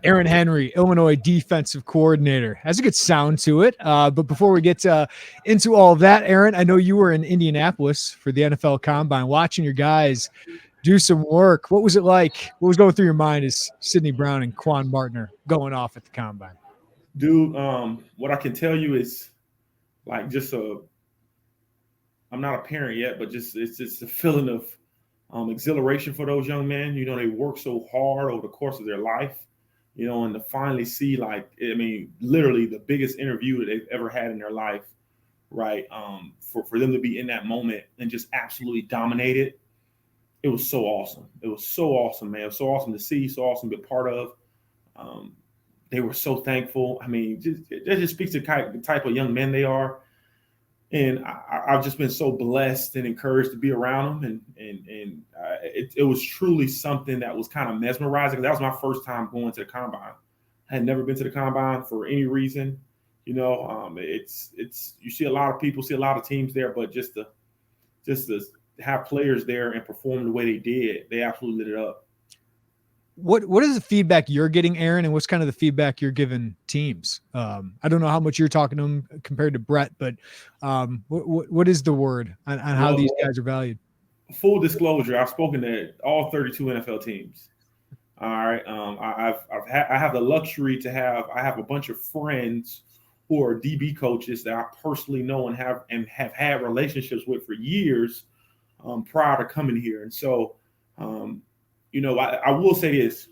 Aaron Henry, Illinois defensive coordinator. Has a good sound to it. But before we get into all of that, Aaron, I know you were in Indianapolis for the NFL Combine, watching your guys do some work. What was it like? What was going through your mind as Sidney Brown and Quan Martner going off at the Combine? Dude, what I can tell you is like I'm not a parent yet, but it's just a feeling of exhilaration for those young men. You know, they work so hard over the course of their life, you know, and to finally see, like, I mean, literally the biggest interview that they've ever had in their life, right? For them to be in that moment and just absolutely dominate it, it was so awesome. It was so awesome, man. It was so awesome to see, so awesome to be part of. They were so thankful. I mean, that just speaks to the type of young men they are. And I've just been so blessed and encouraged to be around them, and it was truly something that was kind of mesmerizing. That was my first time going to the combine. I had never been to the combine for any reason, you know. It's you see a lot of people, see a lot of teams there, but just to have players there and perform the way they did, they absolutely lit it up. What is the feedback you're getting, Aaron, and what's kind of the feedback you're giving teams? I don't know how much you're talking to them compared to Brett, but what is the word on how these guys are valued? Full disclosure, I've spoken to all 32 NFL teams. All right, I have the luxury to have a bunch of friends who are DB coaches that I personally know and have had relationships with for years prior to coming here, and so. You know, I will say this.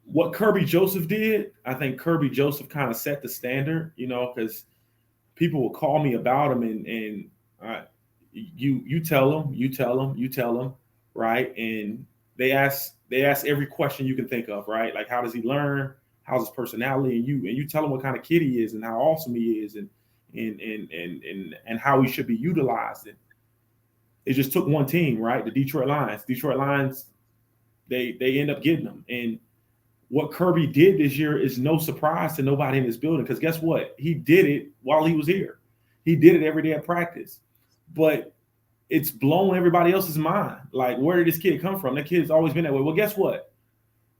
What Kirby Joseph did, I think Kirby Joseph kind of set the standard, you know, because people will call me about him and you tell them, right? And they ask every question you can think of, right? Like, how does he learn? How's his personality? And you tell him what kind of kid he is and how awesome he is and how he should be utilized. And it just took one team, right? The Detroit Lions. Detroit Lions, they end up getting them. And what Kirby did this year is no surprise to nobody in this building, because guess what? He did it while he was here. He did it every day at practice. But it's blown everybody else's mind. Like, where did this kid come from? That kid's always been that way. Well, guess what?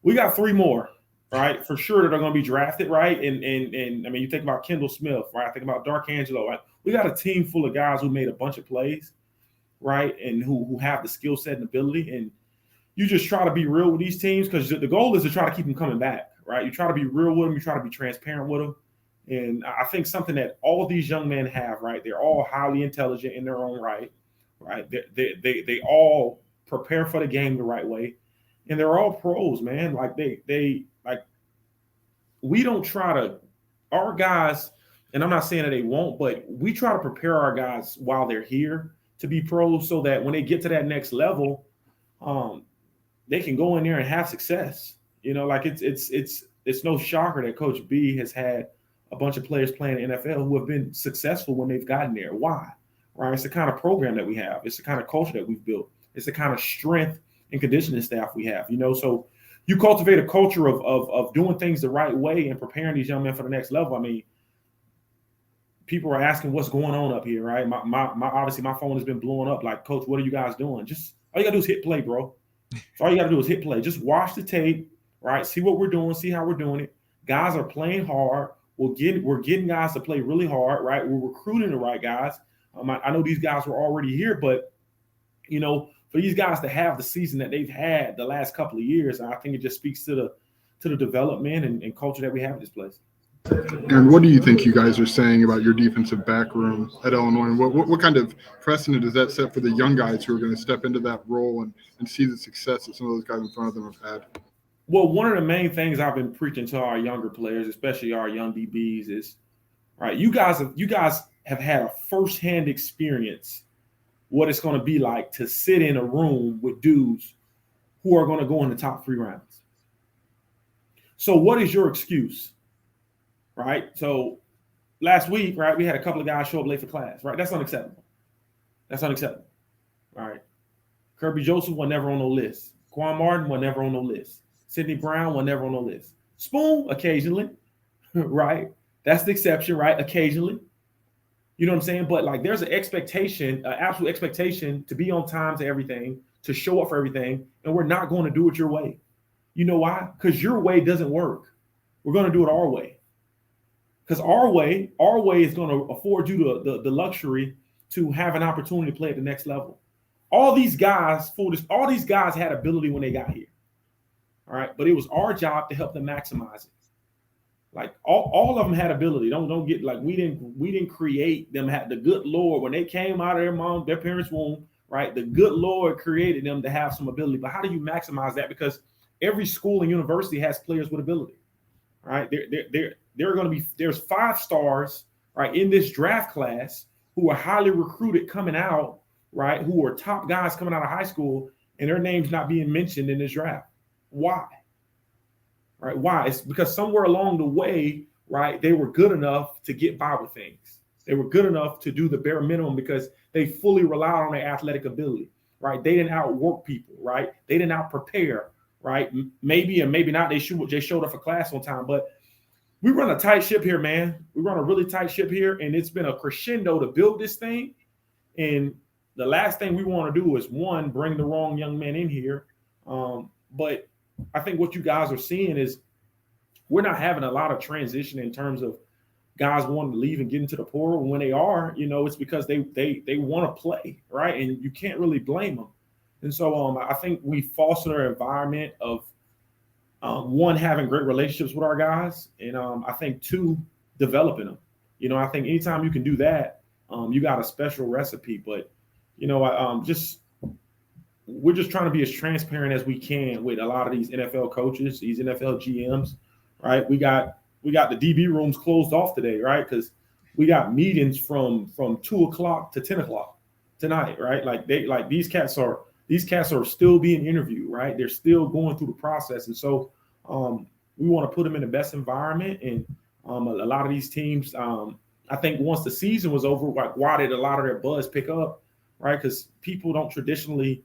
We got 3 more, right? For sure that are going to be drafted, right? And I mean, you think about Kendall Smith, right? Think about Dark Angelo, right? We got a team full of guys who made a bunch of plays, right? And who have the skill set and ability. And you just try to be real with these teams, because the goal is to try to keep them coming back, right? You try to be real with them. You try to be transparent with them. And I think something that all of these young men have, right? They're all highly intelligent in their own right? They all prepare for the game the right way. And they're all pros, man. Like we don't try to, our guys, and I'm not saying that they won't, but we try to prepare our guys while they're here to be pros, so that when they get to that next level, they can go in there and have success. You know, like it's no shocker that Coach B has had a bunch of players playing in the NFL who have been successful when they've gotten there. Why? Right? It's the kind of program that we have. It's the kind of culture that we've built. It's the kind of strength and conditioning staff we have. You know, so you cultivate a culture of doing things the right way and preparing these young men for the next level. I mean, people are asking what's going on up here, right? My obviously my phone has been blowing up. Like, Coach, what are you guys doing? Just all you gotta do is hit play, bro. So all you gotta do is hit play. Just watch the tape, right? See what we're doing, see how we're doing it. Guys are playing hard. We're getting guys to play really hard, right? We're recruiting the right guys. I know these guys were already here, but you know, for these guys to have the season that they've had the last couple of years, I think it just speaks to the development and culture that we have in this place. And what do you think you guys are saying about your defensive back room at Illinois? And what kind of precedent does that set for the young guys who are going to step into that role and see the success that some of those guys in front of them have had? Well, one of the main things I've been preaching to our younger players, especially our young DBs, is, right, you guys have had a firsthand experience what it's going to be like to sit in a room with dudes who are going to go in the top 3 rounds. So what is your excuse? Right. So last week, right, we had a couple of guys show up late for class, right? That's unacceptable. All right. Kirby Joseph was never on no list. Quan Martin was never on no list. Sidney Brown was never on no list. Spoon, occasionally, right? That's the exception, right? Occasionally. You know what I'm saying? But like, there's an expectation, an absolute expectation to be on time to everything, to show up for everything, and we're not going to do it your way. You know why? Because your way doesn't work. We're going to do it our way. Because our way is going to afford you the luxury to have an opportunity to play at the next level. All these guys had ability when they got here. All right. But it was our job to help them maximize it. Like all of them had ability. Don't get like we didn't create them. Had the good Lord when they came out of their parents' womb, right? The good Lord created them to have some ability. But how do you maximize that? Because every school and university has players with ability, right? There's 5 stars, right, in this draft class who are highly recruited coming out, right? Who are top guys coming out of high school, and their names not being mentioned in this draft. Why? Right? Why? It's because somewhere along the way, right, they were good enough to get by with things. They were good enough to do the bare minimum because they fully relied on their athletic ability, right? They didn't outwork people, right? They didn't out-prepare, right? Maybe and maybe not. They showed up for class on time, but we run a tight ship here, man. We run a really tight ship here, and it's been a crescendo to build this thing. And the last thing we want to do is, one, bring the wrong young man in here. But I think what you guys are seeing is we're not having a lot of transition in terms of guys wanting to leave and get into the portal. When they are, it's because they want to play, right? And you can't really blame them. And so I think we foster an environment of one, having great relationships with our guys, and I think 2, developing them. I think anytime you can do that, you got a special recipe. But we're just trying to be as transparent as we can with a lot of these NFL coaches, these NFL GMs, right? We got the DB rooms closed off today, right? Because we got meetings from 2:00 to 10:00 tonight, right? These cats are still being interviewed, right? They're still going through the process, and so we want to put them in the best environment. And a lot of these teams, I think once the season was over, like, why did a lot of their buzz pick up, right? Because people don't traditionally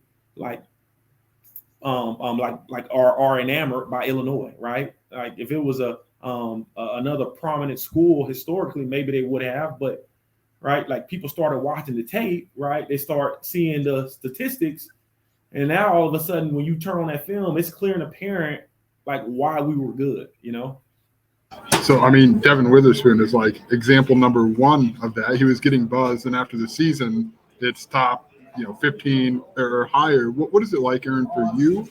are enamored by Illinois, right? Like if it was another prominent school historically, maybe they would have, but right, like people started watching the tape, right? They start seeing the statistics, and now all of a sudden, when you turn on that film, it's clear and apparent like why we were good, So, I mean, Devin Witherspoon is like example number 1 of that. He was getting buzz, and after the season, it's top 15 or higher. What is it like, Aaron, for you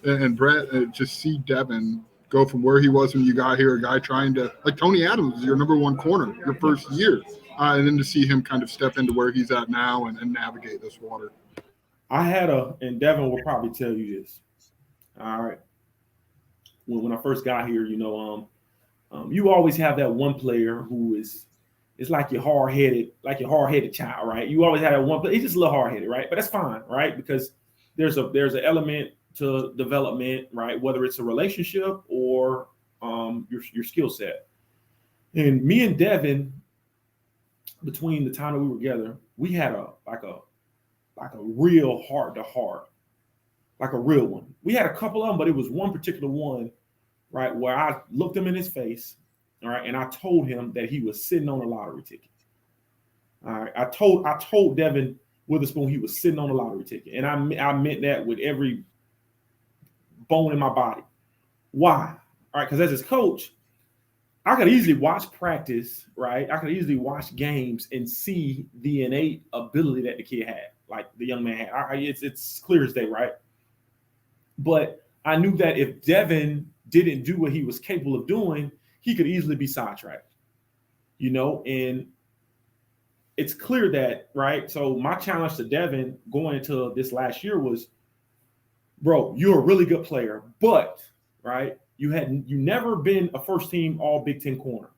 and Brett, just see Devin go from where he was when you got here, a guy trying to, like Tony Adams was your number 1 corner your first year, and then to see him kind of step into where he's at now and navigate this water? And Devin will probably tell you this. All right. When I first got here, you always have that one player who is like your hard-headed child, right? You always have that one player. He's just a little hard-headed, right? But that's fine, right? Because there's an element to development, right? Whether it's a relationship or your skill set. And me and Devin, between the time that we were together, we had a real heart-to-heart, like a real one. We had a couple of them, but it was one particular one, right, where I looked him in his face, all right, and I told him that he was sitting on a lottery ticket. All right, I told Devin Witherspoon he was sitting on a lottery ticket, and I meant that with every bone in my body. Why? All right, because as his coach, I could easily watch practice, right? I could easily watch games and see the innate ability that the kid had, like the young man had. It's clear as day, right? But I knew that if Devin didn't do what he was capable of doing, he could easily be sidetracked, and it's clear that, right? So my challenge to Devin going into this last year was, bro, you're a really good player, but, right, you never been a first team all Big Ten corner.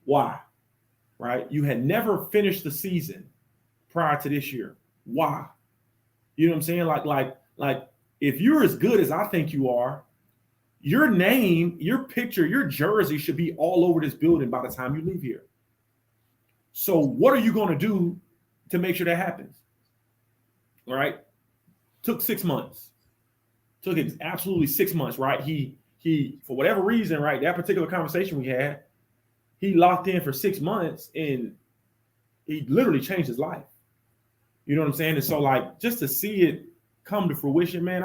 Why? Right? You had never finished the season prior to this year. Why? You know what I'm saying? Like if you're as good as I think you are, your name, your picture, your jersey should be all over this building by the time you leave here. So what are you going to do to make sure that happens? All right. Took 6 months. Took it absolutely 6 months, right? He for whatever reason, right, that particular conversation we had, he locked in for 6 months and he literally changed his life. You know what I'm saying? And so, like, just to see it come to fruition, man,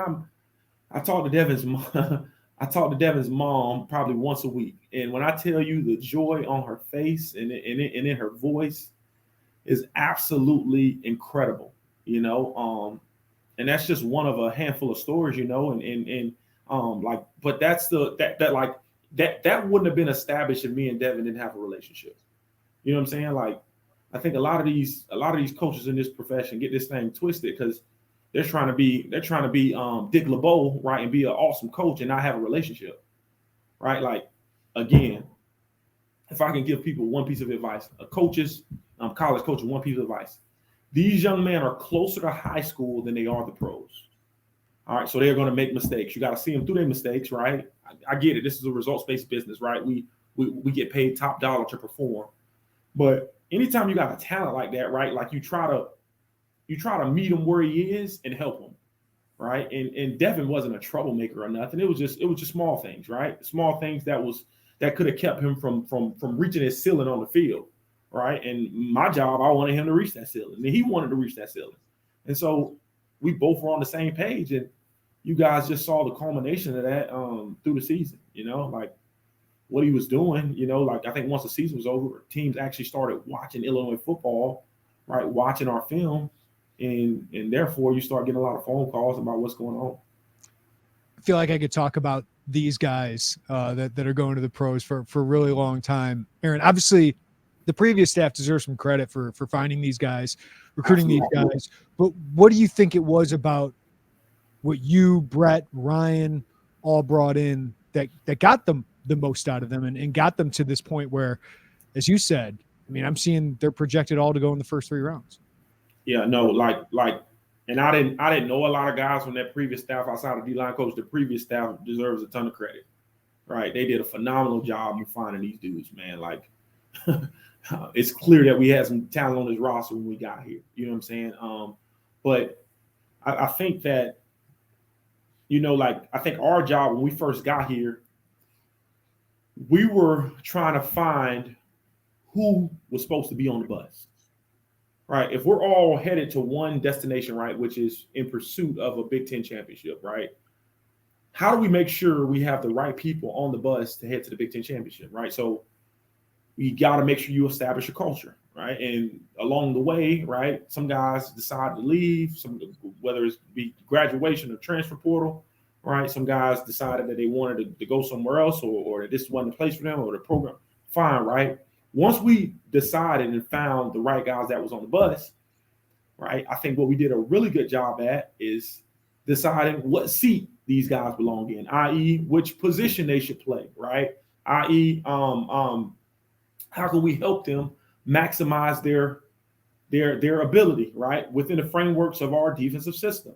I talk to Devin's mom. I talk to Devin's mom probably once a week, and when I tell you the joy on her face and in her voice is absolutely incredible, you know. And that's just one of a handful of stories, you know, and like, but that's that wouldn't have been established if me and Devin didn't have a relationship. You know what I'm saying? Like, I think a lot of these coaches in this profession get this thing twisted because they're trying to be Dick LeBeau, right, and be an awesome coach and not have a relationship, right? Like, again, if I can give people one piece of advice, college coaches, one piece of advice: these young men are closer to high school than they are the pros. All right, so they're going to make mistakes. You got to see them through their mistakes, right? I get it. This is a results-based business, right? We get paid top dollar to perform, but anytime you got a talent like that, right? Like you try to meet him where he is and help him, right? And Devin wasn't a troublemaker or nothing. It was just small things, right? Small things that could have kept him from reaching his ceiling on the field, right? And my job, I wanted him to reach that ceiling, and he wanted to reach that ceiling, and so we both were on the same page. And you guys just saw the culmination of that through the season, you know, like what he was doing, you know, like I think once the season was over, teams actually started watching Illinois football, right? Watching our film. And therefore you start getting a lot of phone calls about what's going on. I feel like I could talk about these guys that are going to the pros for a really long time. Aaron, obviously the previous staff deserves some credit for finding these guys, recruiting these guys. But what do you think it was about what you, Brett, Ryan all brought in that got them the most out of them and got them to this point where, as you said, I mean, I'm seeing they're projected all to go in the first 3 rounds. Yeah, no, like, and I didn't know a lot of guys from that previous staff outside of D-line coach. The previous staff deserves a ton of credit, right? They did a phenomenal job of finding these dudes, man. Like, it's clear that we had some talent on this roster when we got here. You know what I'm saying? But I think that, you know, like, I think our job when we first got here, we were trying to find who was supposed to be on the bus. Right. If we're all headed to one destination, right, which is in pursuit of a Big Ten championship, right? How do we make sure we have the right people on the bus to head to the Big Ten championship, right? So you got to make sure you establish a culture, right? And along the way, right, some guys decide to leave, whether it's be graduation or transfer portal, right? Some guys decided that they wanted to go somewhere else or that this wasn't the place for them or the program. Fine, right? Once we decided and found the right guys that was on the bus, right, I think what we did a really good job at is deciding what seat these guys belong in, i.e., which position they should play, right? I.e., how can we help them maximize their ability, right, within the frameworks of our defensive system.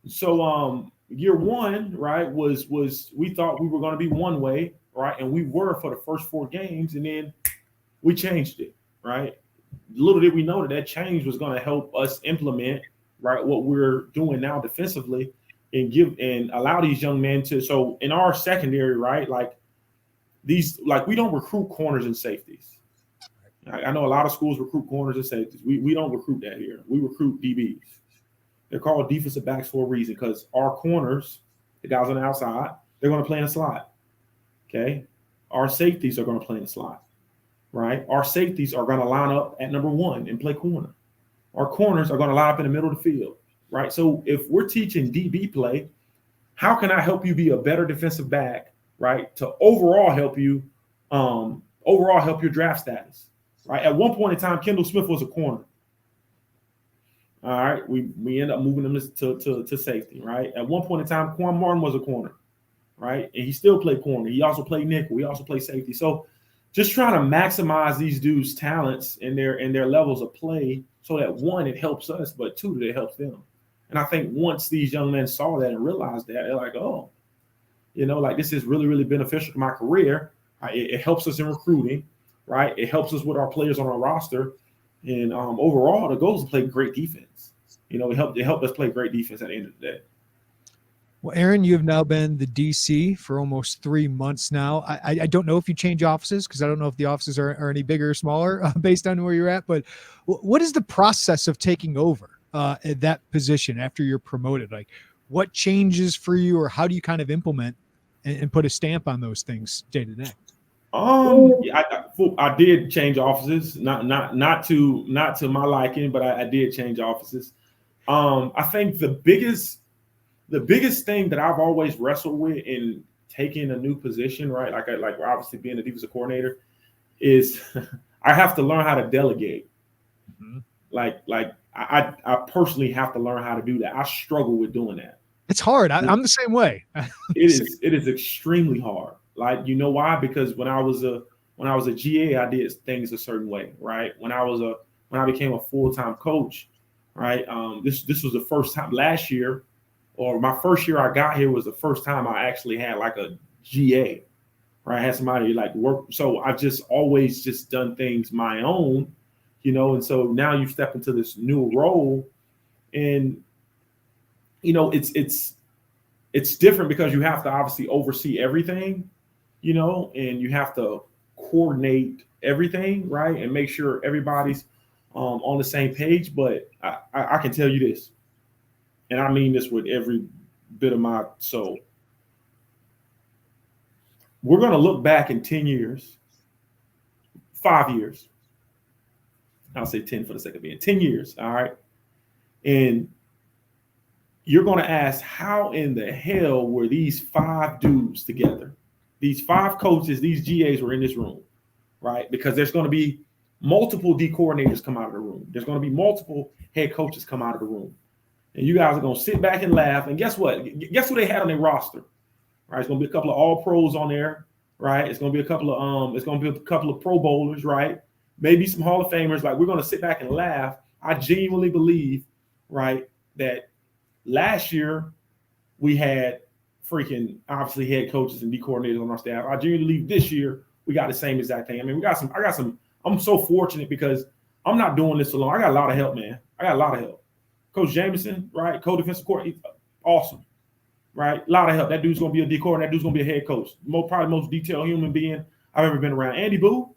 So year one, right, was we thought we were going to be one way, right, and we were for the first 4 games, and then we changed it, right? Little did we know that change was going to help us implement, right, what we're doing now defensively and allow these young men to. So in our secondary, right, like we don't recruit corners and safeties. I know a lot of schools recruit corners and safeties. We don't recruit that here. We recruit DBs. They're called defensive backs for a reason because our corners, the guys on the outside, they're going to play in the slot. Okay, our safeties are going to play in the slot. Right? Our safeties are going to line up at number 1 and play corner. Our corners are going to line up in the middle of the field, right? So if we're teaching DB play, how can I help you be a better defensive back, right? To overall help your draft status, right? At one point in time, Kendall Smith was a corner. All right, we end up moving him to safety, right? At one point in time, Quan Martin was a corner, right? And he still played corner. He also played nickel. He also played safety. So just trying to maximize these dudes' talents and their levels of play so that, 1, it helps us, but 2, that it helps them. And I think once these young men saw that and realized that, they're like, oh, you know, like this is really, really beneficial to my career. It helps us in recruiting, right? It helps us with our players on our roster. And overall, the goal is to play great defense. You know, it helped us play great defense at the end of the day. Well, Aaron, you have now been the DC for almost 3 months now. I don't know if you change offices because I don't know if the offices are any bigger or smaller based on where you're at. But what is the process of taking over at that position after you're promoted? Like, what changes for you, or how do you kind of implement and put a stamp on those things day to day? Yeah, I did change offices, not to my liking, but I did change offices. I think the biggest thing that I've always wrestled with in taking a new position, right? Like obviously being a defensive coordinator, is I have to learn how to delegate. Mm-hmm. Like I personally have to learn how to do that. I struggle with doing that. It's hard. I'm the same way. It is extremely hard. Like, you know why? Because when I was a GA, I did things a certain way, right? When I became a full-time coach, right? This was the first time last year, or my first year I got here was the first time I actually had like a GA, right? I had somebody like work. So I've just always just done things my own, you know, and so now you step into this new role, and you know, it's different because you have to obviously oversee everything, you know, and you have to coordinate everything, right, and make sure everybody's on the same page. But I can tell you this, and I mean this with every bit of my soul. We're going to look back in 10 years, 5 years. I'll say 10 for the sake of being 10 years. All right. And you're going to ask, how in the hell were these 5 dudes together? These 5 coaches, these GAs were in this room, right? Because there's going to be multiple D coordinators come out of the room. There's going to be multiple head coaches come out of the room. And you guys are going to sit back and laugh. And guess what? Guess who they had on their roster? Right? It's going to be a couple of all pros on there, right? It's going to be a couple of Pro Bowlers, right? Maybe some Hall of Famers. Like, we're going to sit back and laugh. I genuinely believe, right, that last year we had freaking obviously head coaches and D coordinators on our staff. I genuinely believe this year we got the same exact thing. I mean, I'm so fortunate because I'm not doing this alone. I got a lot of help, man. I got a lot of help. Coach Jameson, right? Co-defensive coordinator, awesome, right? A lot of help. That dude's going to be a D coordinator. That dude's going to be a head coach. Probably the most detailed human being I've ever been around. Andy Boo,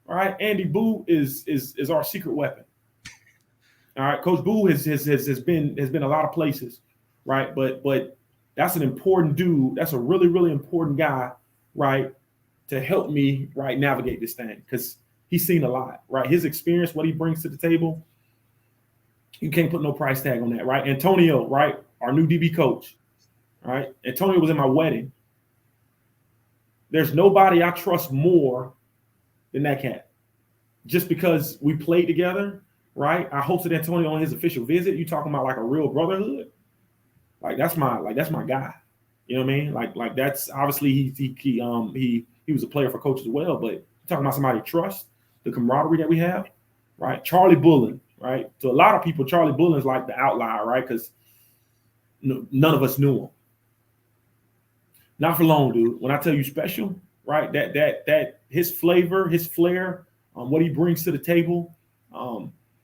all right? Andy Boo is our secret weapon. All right, Coach Boo has been a lot of places, right? But that's an important dude. That's a really, really important guy, right, to help me, right, navigate this thing, because he's seen a lot, right? His experience, what he brings to the table, you can't put no price tag on that, right? Antonio, right, our new DB coach, right? Antonio was in my wedding. There's nobody I trust more than that cat, just because we played together. Right, I hosted Antonio on his official visit. You talking about like a real brotherhood? Like that's my guy. You know what I mean? Like that's obviously he was a player for coach as well. But you're talking about somebody you trust, the camaraderie that we have, right? Charlie Bullen, right? To a lot of people, Charlie Bullen is like the outlier, right? Because none of us knew him. Not for long, dude. When I tell you special, right? That his flavor, his flair, what he brings to the table.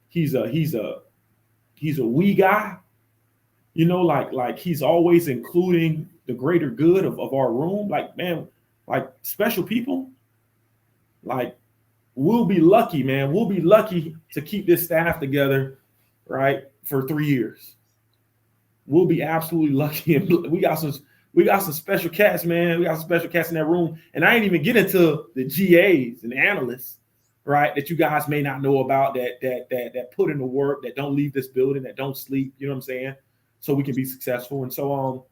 He's a we guy, you know, like he's always including the greater good of our room. Like, man, like special people, like we'll be lucky, man. We'll be lucky to keep this staff together, right, for 3 years. We'll be absolutely lucky. And we got some special cats, man. We got some special cats in that room. And I ain't even get into the GAs and the analysts, right, that you guys may not know about, that put in the work, that don't leave this building, that don't sleep, you know what I'm saying, so we can be successful. And so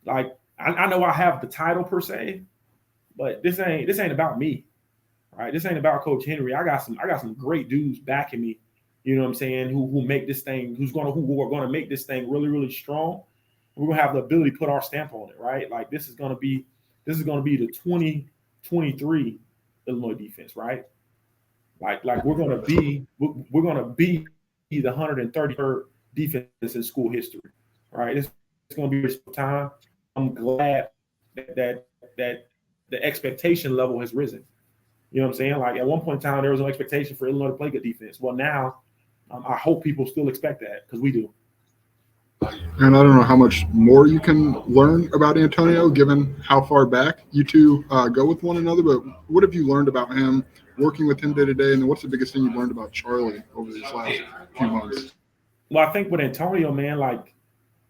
like I know I have the title per se, but this ain't about me, right? This ain't about Coach Henry. I got some great dudes backing me, you know what I'm saying, who make this thing, who are gonna make this thing really, really strong. We're gonna have the ability to put our stamp on it, right? Like this is gonna be the 2023 Illinois defense, right? Like we're gonna be the 133rd defense in school history, right? It's gonna be a time. I'm glad that the expectation level has risen. You know what I'm saying? Like at one point in time, there was no expectation for Illinois to play good defense. Well, now I hope people still expect that, because we do. And I don't know how much more you can learn about Antonio, given how far back you two go with one another. But what have you learned about him, working with him day to day? And then what's the biggest thing you've learned about Charlie over these last few months? Well, I think with Antonio, man, like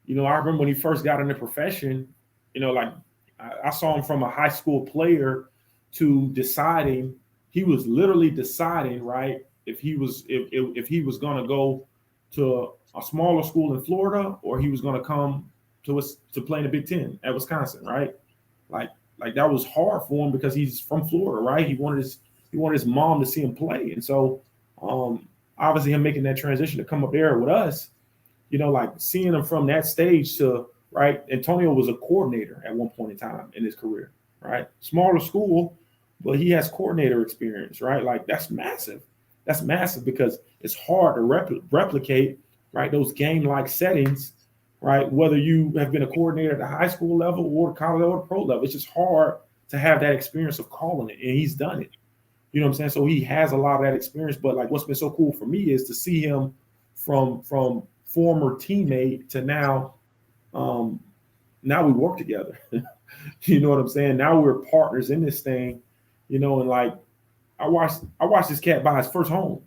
You know, I remember when he first got in the profession, you know, like I saw him from a high school player to deciding, he was literally deciding, right, if he was going to go to a smaller school in Florida or he was going to come to us to play in the Big Ten at Wisconsin, right? Like that was hard for him because he's from Florida, right? He wanted his mom to see him play, and so obviously him making that transition to come up there with us, you know, like seeing him from that stage to right. Antonio was a coordinator at one point in time in his career, right? Smaller school, but he has coordinator experience, right? Like that's massive. That's massive because it's hard to replicate, right? Those game-like settings, right? Whether you have been a coordinator at the high school level or the college level or the pro level, it's just hard to have that experience of calling it, and he's done it. You know what I'm saying? So he has a lot of that experience. But like, what's been so cool for me is to see him from former teammate to now. Now we work together. You know what I'm saying? Now we're partners in this thing. You know, and like I watched this cat buy his first home.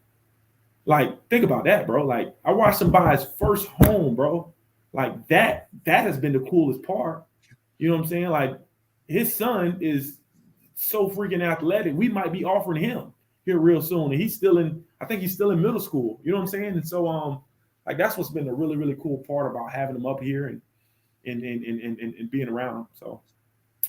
Like, think about that, bro. Like, I watched him buy his first home, bro. Like that has been the coolest part. You know what I'm saying? Like, his son is so freaking athletic. We might be offering him here real soon. And I think he's still in middle school. You know what I'm saying? And so like that's what's been the really, really cool part about having him up here and being around. So,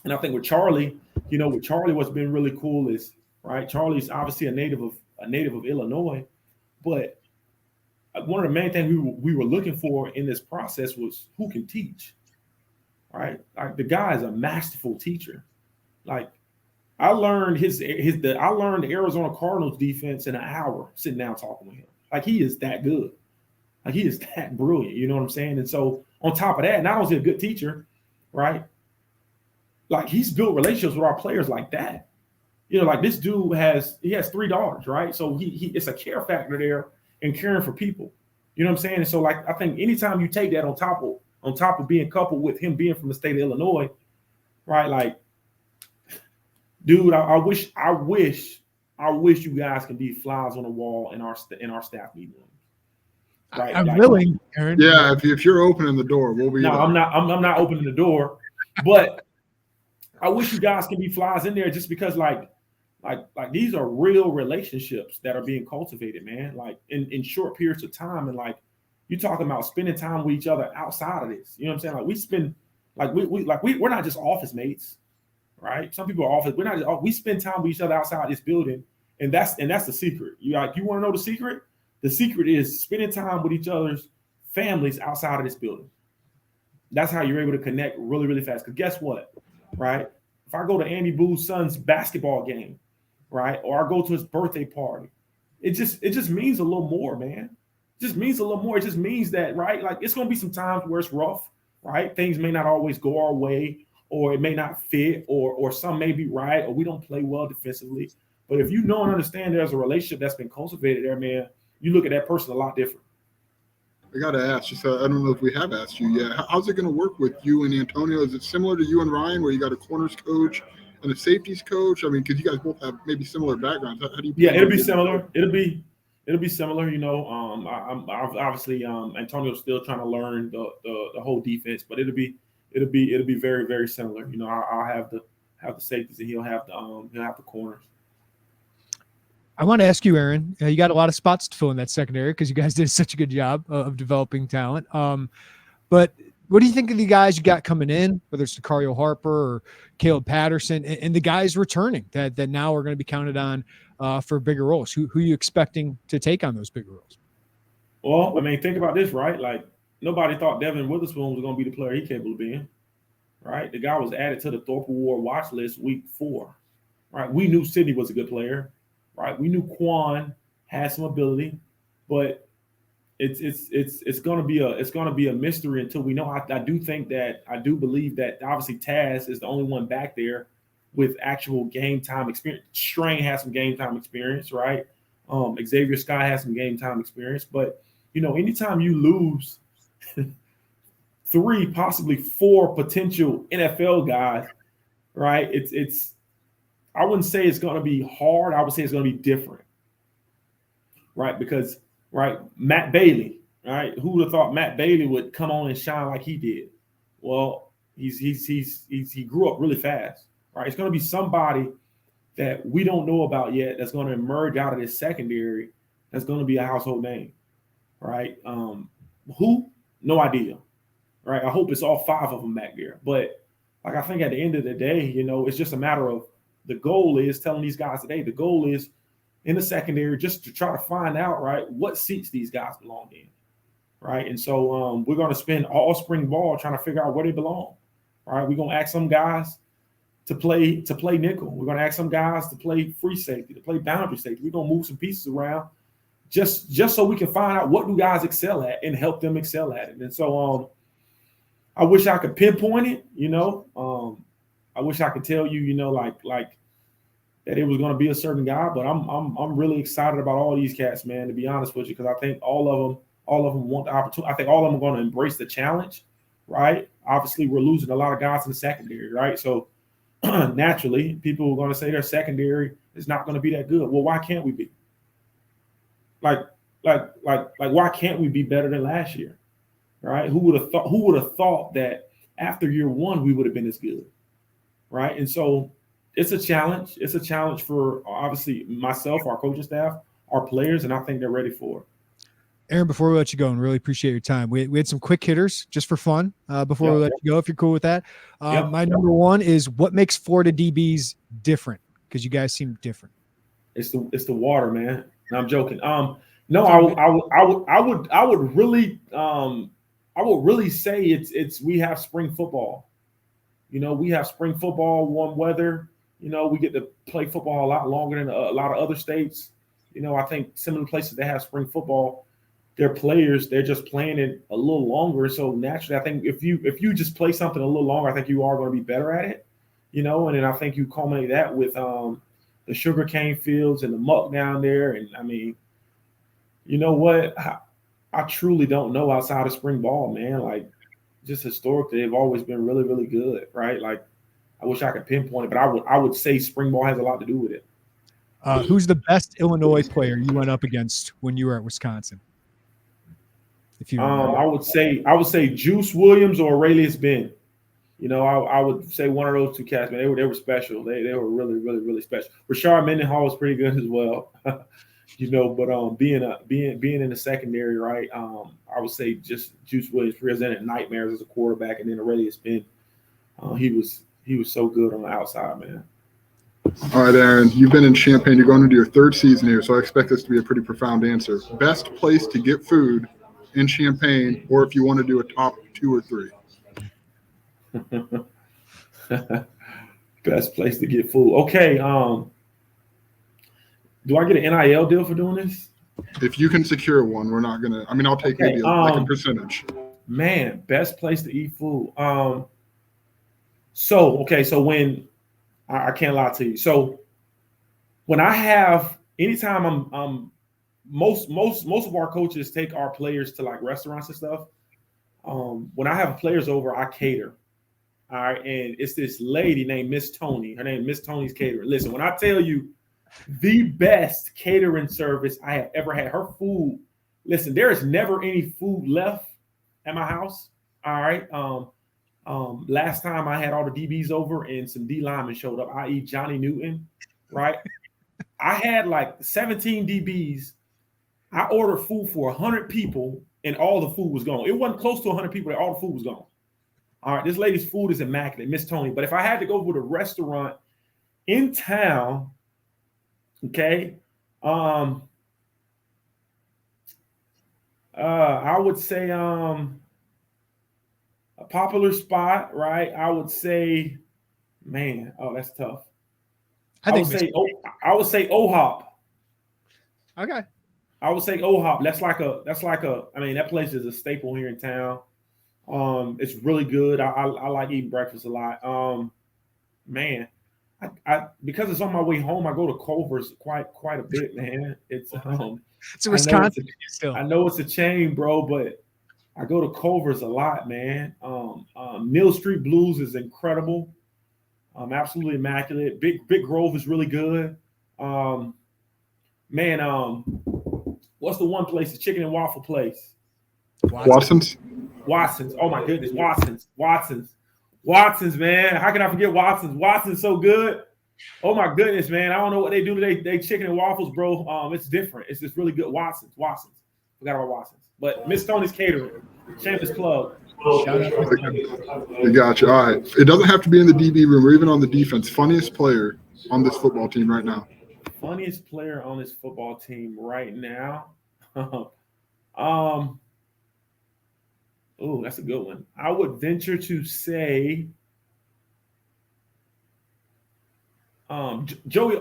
and I think with Charlie, you know, what's been really cool is, right, Charlie's obviously a native of Illinois, but one of the main things we were looking for in this process was who can teach, right? Like the guy is a masterful teacher. Like I learned I learned the Arizona Cardinals defense in an hour sitting down talking with him. Like he is that good. Like he is that brilliant. You know what I'm saying? And so on top of that, not only is he a good teacher, right? Like he's built relationships with our players like that. You know, like this dude has 3 daughters, right? So he it's a care factor there and caring for people. You know what I'm saying? And so like I think anytime you take that on top of being coupled with him being from the state of Illinois, right? Like, dude, I wish you guys can be flies on the wall in our staff meeting. Right? I'm willing, Aaron. Yeah, if you're opening the door, we'll be. No, I'm not opening the door, but I wish you guys can be flies in there just because like these are real relationships that are being cultivated, man. Like in short periods of time, and like you're talking about spending time with each other outside of this. You know what I'm saying? Like we spend we're not just office mates, right? Some people are office. We're not just, we spend time with each other outside this building, and that's the secret. You want to know the secret? The secret is spending time with each other's families outside of this building. That's how you're able to connect really, really fast. Because guess what, right? If I go to Andy Boo's son's basketball game, right, or I go to his birthday party, it just means a little more, man. It just means a little more. It just means that, right, like it's going to be some times where it's rough, right? Things may not always go our way, or it may not fit, or some may be right, or we don't play well defensively. But if you know and understand there's a relationship that's been cultivated there, man, you look at that person a lot different. I got to ask, just I don't know if we have asked you yet. How's it going to work with you and Antonio? Is it similar to you and Ryan, where you got a corners coach and a safeties coach? I mean, because you guys both have maybe similar backgrounds. How do you? Yeah, it'll be similar. It'll be similar. You know, I'm obviously Antonio's still trying to learn the whole defense, but it'll be very, very similar. You know, I'll have the safeties and he'll have the corners. I want to ask you, Aaron, you got a lot of spots to fill in that secondary because you guys did such a good job of developing talent. But what do you think of the guys you got coming in, whether it's Sicario Harper or Caleb Patterson, and the guys returning that now are going to be counted on for bigger roles? Who are you expecting to take on those bigger roles? Well, I mean, think about this, right? Like nobody thought Devin Witherspoon was going to be the player he capable of being, right? The guy was added to the Thorpe Award watch list week 4, right? We knew Sidney was a good player. Right, we knew Quan had some ability, but it's gonna be a mystery until we know. I do believe that obviously Taz is the only one back there with actual game time experience. Strain has some game time experience, right? Xavier Sky has some game time experience, but you know, anytime you lose 3, possibly 4 potential NFL guys, right? It's I wouldn't say it's going to be hard. I would say it's going to be different, right? Because, right, Matt Bailey, All right, who would have thought Matt Bailey would come on and shine like he did? Well, he grew up really fast. Right, it's going to be somebody that we don't know about yet that's going to emerge out of this secondary that's going to be a household name. Right, who? No idea. Right, I hope it's all 5 of them back there. But like I think at the end of the day, it's just a matter of the goal is telling these guys today. The goal is in the secondary just to try to find out what seats these guys belong in. Right. And so we're going to spend all spring ball trying to figure out where they belong. All right. We're going to ask some guys to play nickel. We're going to ask some guys to play free safety, to play boundary safety. We're going to move some pieces around just so we can find out what do guys excel at and help them excel at it. And so I wish I could pinpoint it, I wish I could tell you, like that it was going to be a certain guy, but I'm really excited about all these cats, man, to be honest with you, because I think all of them want the opportunity. I think all of them are going to embrace the challenge, right? Obviously, we're losing a lot of guys in the secondary, right? So naturally, people are going to say their secondary is not going to be that good. Well, why can't we be? Like, why can't we be better than last year, right? Who would have thought that after year 1 we would have been as good, right? And so it's a challenge. It's a challenge for obviously myself, our coaching staff, our players, and I think they're ready for it. Aaron, before we let you go, and really appreciate your time, we had some quick hitters just for fun before we let you go, if you're cool with that. My number 1 is what makes Florida DBs different, because you guys seem different. It's the water, man. No, I'm joking. No, I would really say it's we have spring football. We have spring football, warm weather. We get to play football a lot longer than a lot of other states. I think similar places that have spring football, their players, they're just playing it a little longer. So naturally, I think if you just play something a little longer, I think you are going to be better at it. And then I think you culminate that with the sugarcane fields and the muck down there. And I mean, you know what? I truly don't know outside of spring ball, man. Like, just historically, they've always been really, really good, right? Like, I wish I could pinpoint it, but I would say spring ball has a lot to do with it. Who's the best Illinois player you went up against when you were at Wisconsin? If you I would say Juice Williams or Aurelius Ben. I would say one of those 2 cats, man. They were special. They were really, really, really special. Rashard Mendenhall was pretty good as well. But being in the secondary, right? I would say just Juice Williams presented nightmares as a quarterback, and then Aurelius Ben, he was so good on the outside, man. All right, Aaron, you've been in Champaign. You're going into your 3rd season here, so I expect this to be a pretty profound answer. Best place to get food in Champaign, or if you want to do a top 2 or 3. Best place to get food. Okay. Do I get an NIL deal for doing this? If you can secure one, we're not gonna. I mean, I'll take maybe like a percentage. Man, best place to eat food. So when I can't lie to you. So when I have anytime I'm most of our coaches take our players to like restaurants and stuff. When I have players over, I cater. All right, and it's this lady named Miss Tony. Her name is Miss Tony's Catering. Listen, when I tell you the best catering service I have ever had, her food. Listen, there is never any food left at my house. All right. Last time I had all the DBs over and some D linemen showed up, i.e. Johnny Newton, right? I had like 17 DBs. I ordered food for 100 people and all the food was gone. It wasn't close to 100 people, all the food was gone. All right, this lady's food is immaculate, Miss Tony. But if I had to go with a restaurant in town, okay, I would say a popular spot, right? I would say, man, that's tough. I would say OHOP. Okay. I would say OHOP. That's like a. I mean, that place is a staple here in town. It's really good. I like eating breakfast a lot. Man, I because it's on my way home, I go to Culver's quite a bit, man. It's a Wisconsin still. I know it's a chain, bro, but I go to Culver's a lot, man. Mill Street Blues is incredible. Absolutely immaculate. Big Grove is really good. What's the one place? The chicken and waffle place. Watson's. Oh my goodness, Watson's, man. How can I forget Watson's? Watson's so good. Oh my goodness, man. I don't know what they do to they chicken and waffles, bro. It's different. It's just really good. Watson's. Forgot about Watson's. But Miss Tony's Catering, shameless plug. Shout out. You got you. All right. It doesn't have to be in the DB room or even on the defense. Funniest player on this football team right now. Funniest player on this football team right now. Oh, that's a good one. I would venture to say Joey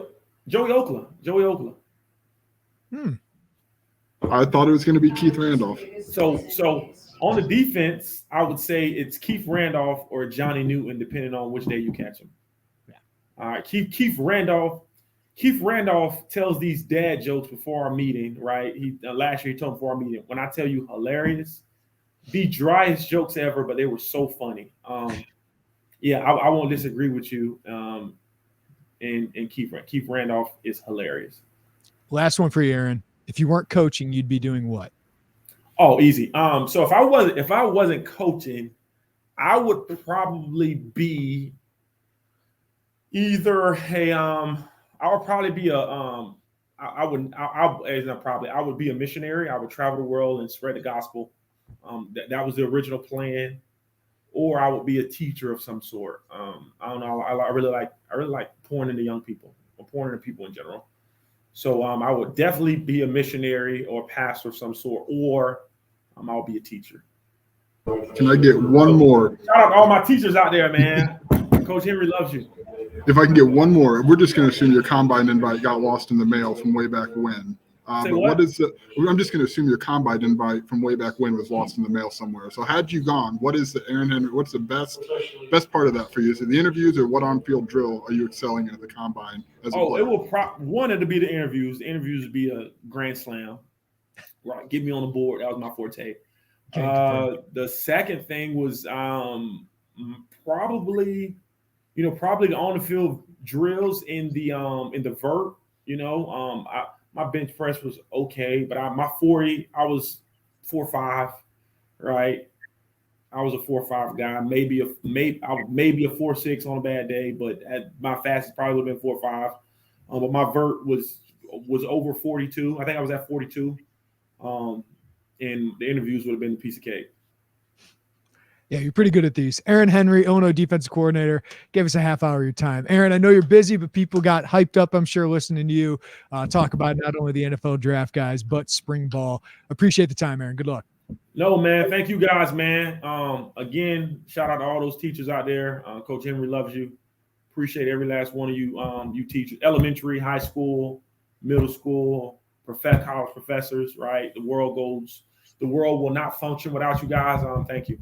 Okla. I thought it was going to be Keith Randolph. So on the defense, I would say it's Keith Randolph or Johnny Newton, depending on which day you catch him. Yeah. All right, Keith Randolph tells these dad jokes before our meeting, right? Last year he told me before our meeting. When I tell you hilarious, the driest jokes ever, but they were so funny. Yeah, I won't disagree with you. And Keith Randolph is hilarious. Last one for you, Aaron. If you weren't coaching, you'd be doing what? Oh, easy. So if I wasn't coaching, I would probably be either I would be a missionary. I would travel the world and spread the gospel. That was the original plan. Or I would be a teacher of some sort. I don't know. I really like pouring into young people, or pouring into people in general. So I would definitely be a missionary or a pastor of some sort, or I'll be a teacher. Can I get one more? Shout out to all my teachers out there, man. Coach Henry loves you. If I can get one more, we're just going to assume your combine invite got lost in the mail from way back when. But what is I'm just going to assume your combine invite from way back when was lost in the mail somewhere. So had you gone, what is the Aaron Henry? What's the best part of that for you? Is it the interviews, or what on-field drill are you excelling at the combine? It will wanted to be the interviews. The interviews would be a grand slam. Right, get me on the board. That was my forte. The second thing was probably the on-the-field drills in the vert. My bench press was okay, but my 40, I was 4.5, right? I was a 4.5 guy, maybe a 4.6 on a bad day, but at my fastest probably would have been 4.5. But my vert was over 42. I think I was at 42. And the interviews would have been a piece of cake. Yeah, you're pretty good at these. Aaron Henry, Illinois defensive coordinator, gave us a half hour of your time. Aaron, I know you're busy, but people got hyped up, I'm sure, listening to you talk about not only the NFL draft guys, but spring ball. Appreciate the time, Aaron. Good luck. No, man. Thank you guys, man. Again, shout out to all those teachers out there. Coach Henry loves you. Appreciate every last one of you, you teachers, elementary, high school, middle school, college professors, right? The world will not function without you guys. Thank you.